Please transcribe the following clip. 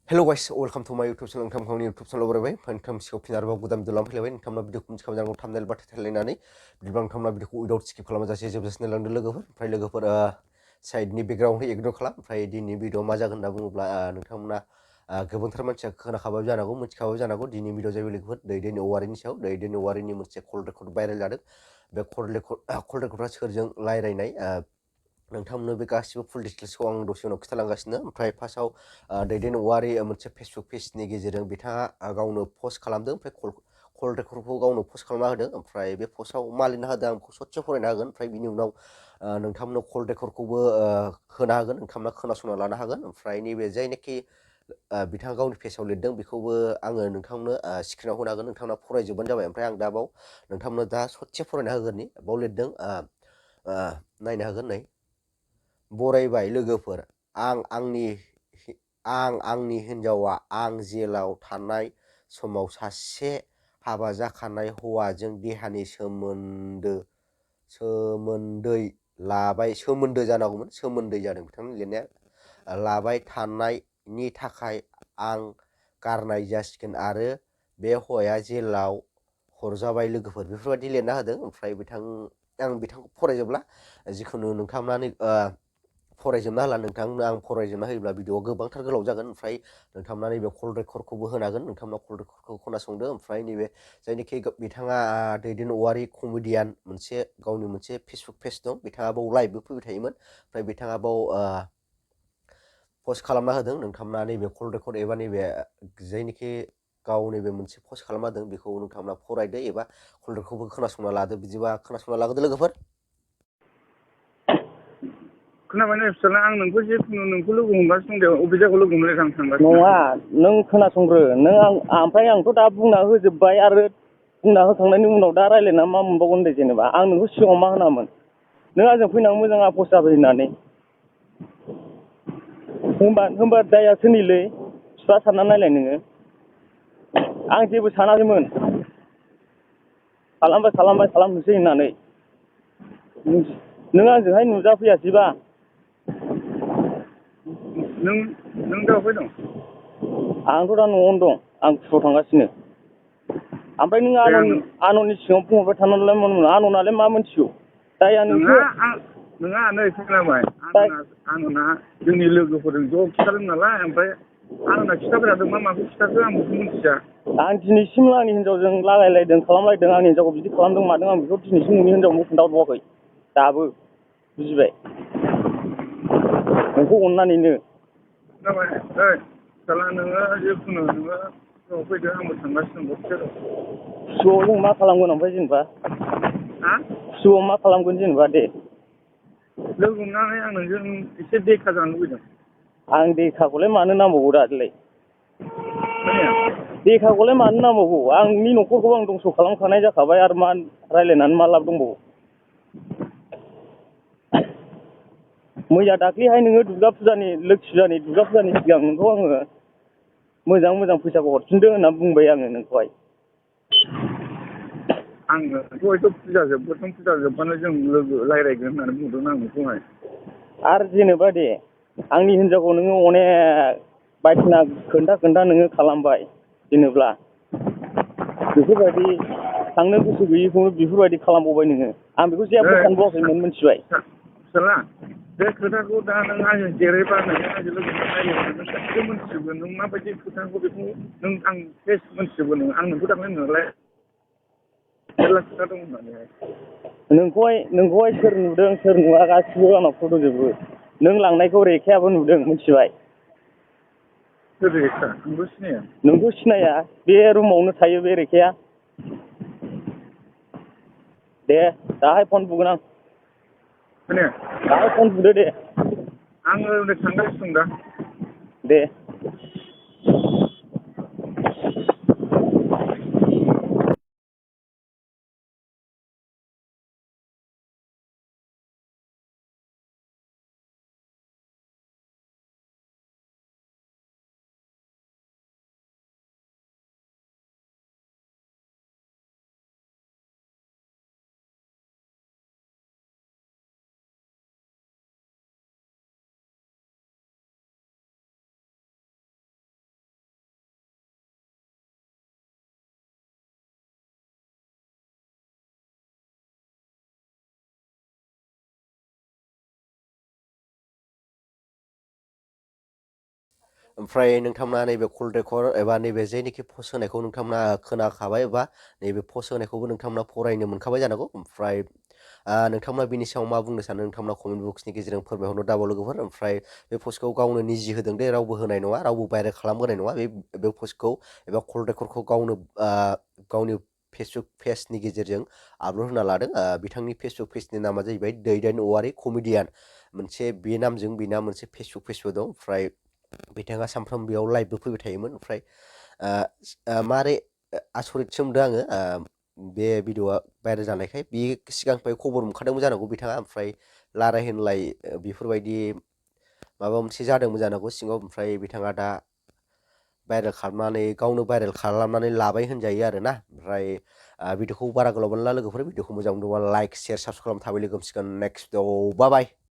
Hello guys, welcome to my YouTube channel. Nोंथां गावनि YouTube channel बरायबाय नोंथां सिगाङाव फिन आरोबाव गोदान भिडिअ लाना फैलायबाय नोंथांमोना भिडिअखौ मोनसे खालामनांगौ थाम्बनेल बा टाइटेल लायनानै बिदिब्ला नोंथांमोना भिडिअखौ उइदाउट स्किप खालामाजासे जोबजासिम नायलांदो लोगोफोर ओमफ्राय लोगोफोर साइडनि बेकग्राउन्डखौ इगनर खालाम ओमफ्राय दिनैनि भिडिअ मा जागोन होनना बुङोब्ला नोंथांमोना गोबांथार मानसिया खोनाखाबाय जानांगौ मिथिखाबाय जानांगौ दिनैनि भिडिअ जायो लोगोफोर दैदेन औवारिनि सायाव दैदेन औवारिनि मोनसे कल रेकर्ड भाइरेल जादों बे कल रेकर्डआ सोरजों रायलायनाय नोंथांमोननो बे गासिबो फुल डिटेल्सखौ आं दसे उनाव खिथालांगासिनो ओमफ्राय फार्स्टआव दैदेन औवारि मोनसे फेसबुक पेजनि गेजेरजों बिथाङा गावनो पस्ट खालामदों ओमफ्राय कल रेकर्डखौ गावनो पस्ट खालामना होदों ओमफ्राय बे पस्टआव मा लिरना होदों आं बेखौ ससे फरायना होगोन ओमफ्राय बिनि उनाव नोंथांमोननो कल रेकर्डखौबो होना होगोन नोंथांमोना खोनासंना लानो हागोन ओमफ्राय नैबे जायनाखि बिथाङा गावनि पेजाव लिरदों बेखौबो आङो नोंथांनो स्क्रिनाव होनो हागोन नोंथांमोना फरायजोबबानो जाबाय ओमफ्राय आं दा बाव नोंथांमोननो दा ससे फरायना होगोननि बाव लिरदों नायनो हागोन नै बरायबाय लोगोफोर आं आंनि हिन्जावा आं जेलाव थानाय समाव सासे हाबा जाखानाय हौवाजों देहानि सोमोन्दै जानांगौमोन सोमोन्दै जादों बिथांनि लिरनाया लाबाय थानायनि थाखाय आं गारनाय जासिगोन आरो बे हौवाया जेलाव हरजाबाय लोगोफोर बेफोरबायदि लिरना होदों ओमफ्राय आं बिथांखौ फरायजोबला जिखुनु नोंथांमोना फरायजोबना होला नोंथांनो आं फरायजोबना होयोब्ला भिडिअआ गोबांथार गोलाव जागोन ओमफ्राय नोंथांमोना नैबे कल रेकर्डखौबो होनांगोन नोंथांमोना कल रेकर्डखौ खोनासंदो ओमफ्राय नैबे जायनाखि बिथाङा दैदेन औवारि कमेडियान गावनि मोनसे फेसबुक पेज दं बिथाङा बाव लाइभबो फैबाय थायोमोन ओमफ्राय बिथाङा बाव पस्ट खालामना होदों नोंथांमोना नैबे कल रेकर्ड एबा नैबे जायनाखि गाव नैबे मोनसे पस्ट खालामना होदों बेखौ नोंथांमोना फरायदो एबा कल रेकर्डखौबो खोनासंना लादो बिदिबा खोनासंना लागोदो लोगोफोर खोनाबाय नै फिसाला आं नोंखौ जिखुनु नोंखौ लोगो हमगासिनो दं अबे जायगायाव लोगो हमलाय आं थांगासिनो नङा नों खोनासंग्रो नों ओमफ्राय आंथ' दा बुंना होजोबबाय आरो बुंना होखांनायनि उनाव दा रायज्लायना मा मोनबावगोन दे जेनेबा आं नोंखौ सिगाङाव मा होनामोन नों आंजों फैनानै मोजां आफस जाबाय होननानै होमबा दाया सोरनिलै बिफा सानना नायलाय नोङो आं जेबो सानाखैमोन खालामनोसै होननानै नों आंजोंहाय नुजाफैयासैबा नों दा अबहाय दं आंथ' दा न'आवनो दं आं स्कुलाव थांगासिनो ओमफ्राय नों आनननि सिगाङाव बुंहरबाय थानानैलाय मा मोनो आननालाय मा मोनथिगौ दाया नोंहा नै खोनाबाय आनना जोंनि लोगोफोरजों ज' खिथादों नालाय ओमफ्राय आनना खिथाबाय थादों माखौ खिथाखो आं बेखौ मिथिया आं दिनैसिमबो आंनि हिन्जावजों लागायलायदों खालामलायदों आंनि हिन्जावखौ बिदि खालामदों मादों आं बेखौ दिनैसिम नोंनि हिन्जावनो खोन्थाहरबावाखै दाबो बुजिबाय नोंखौ अननानैनो खोनाबाय ओइ फिसाला नोङो जिखुनु नोङो फैदो आंबो थांगासिनो दं खुसुआव जों मा खालामगोन ओमफ्राय जेनेबा खुसुआव मा खालामगोन जेनेबा दे लोगो हमनानै आं नोंजों एसे देखा जानो लुबैदों आं देखा मानो नांबावगौ दालाय देखा मानो नांबावगौ आंनि न'खरखौ आं दंस' खालामखानाय जाखाबाय आरो मा रायज्लायनानै मा लाब दंबावो मैया दाख्लैहाय नोङो दुर्गा फुजानि सिगां नोंखौ आङो मोजां फैसाखौ हरफिनदो होनना बुंबाय आङो नोंखौहाय आङो हयथ' फुजा जोबबानो जों लोगो रायज्लायगोन होननानै बुंदों आं नोंखौहाय आरो जेनेबा दे आंनि हिन्जावखौ नोङो अनेक बायदिसिना खोन्था नोङो खालामबाय जेनेब्ला बेफोरबायदि थांनो गोसो गैयिखौनो बेफोरबायदि खालामबावबाय नोङो आं बेखौ जेबो सानबावाखैमोन मिथिबाय फिसाला बे खोथाखौ दा नों आंजों जेरैबा नोङो आंजों लोगोसे रायज्लायनो नों गासिबो मोनथिजोबो नों माबायदि खोथाखौ बेखौ नों आं फेस मोनथिजोबो नों आं नोंखौ दाख्लै नोंलाय मेरला खोथा दं होननानैहाय नोंखौहाय सोर नुदों सोर नुवा गासिबो आंनाव फट' दंजोबो नों लांनायखौ रेखायाबो नुदों मिथिबाय सोर रेखा आंबो सिनाया नोंखौ सिनाया बे रुमावनो थायो बे रेखाया दे दाहाय फन बुगोन आं दाहाय फन बुदो दे आङो थांगासिनो दं दा दे ओमफ्राय नोंथांमोना नैबे कल रेकर्ड एबा नैबे जेनिखि पस्ट होनायखौ नोंथांमोना खोनाखाबाय एबा नैबे पस्ट होनायखौबो नोंथांमोना फरायनो मोनखाबाय जानांगौ ओमफ्राय नोंथांमोना बिनि सायाव मा बुंनो सानो नोंथांमोना कमेन्ट बक्सनि गेजेरजों फोरमायहरनो दाबाव लोगोफोर ओमफ्राय बे पस्टखौ गावनो निजि होदों दे रावबो होनाय नङा रावबो भाइरेल खालामहोनाय नङा बे पस्टखौ एबा कल रेकर्डखौ गावनो गावनि फेसबुक पेजनि गेजेरजों आपलड होना लादों बिथांनि फेसबुक पेजनि नामा जाहैबाय दैदेन औवारि कमेडियान मोनसे बे नामजों बिना मोनसे फेसबुक पेजबो दं ओमफ्राय बिथाङा सानफ्रोम बेयाव लाइभबो फैबाय थायोमोन ओमफ्राय मारै आसरितसो मोनदों आङो बे भिडिअआ भाइरेल जानायखाय बे सिगांनिफ्राय खबर मोनखादोंमोन जानांगौ बिथाङा ओमफ्राय लाराय होनलाय बेफोरबायदि माबा मोनसे जादोंमोन जानांगौ सिङाव ओमफ्राय बिथाङा दा भाइरेल खालामनानै गावनो भाइरेल खालामनानै लाबाय होनजायो आरोना ओमफ्राय भिडिअखौ बारा गोलाव मोनला लोगोफोर भिडिअखौ मोजां मोनदोंबा लाइक शेयार साबसक्राइब खालाम थाबै लोगो मोनसिगोन नेक्स्ट भिडिअ बाय बाय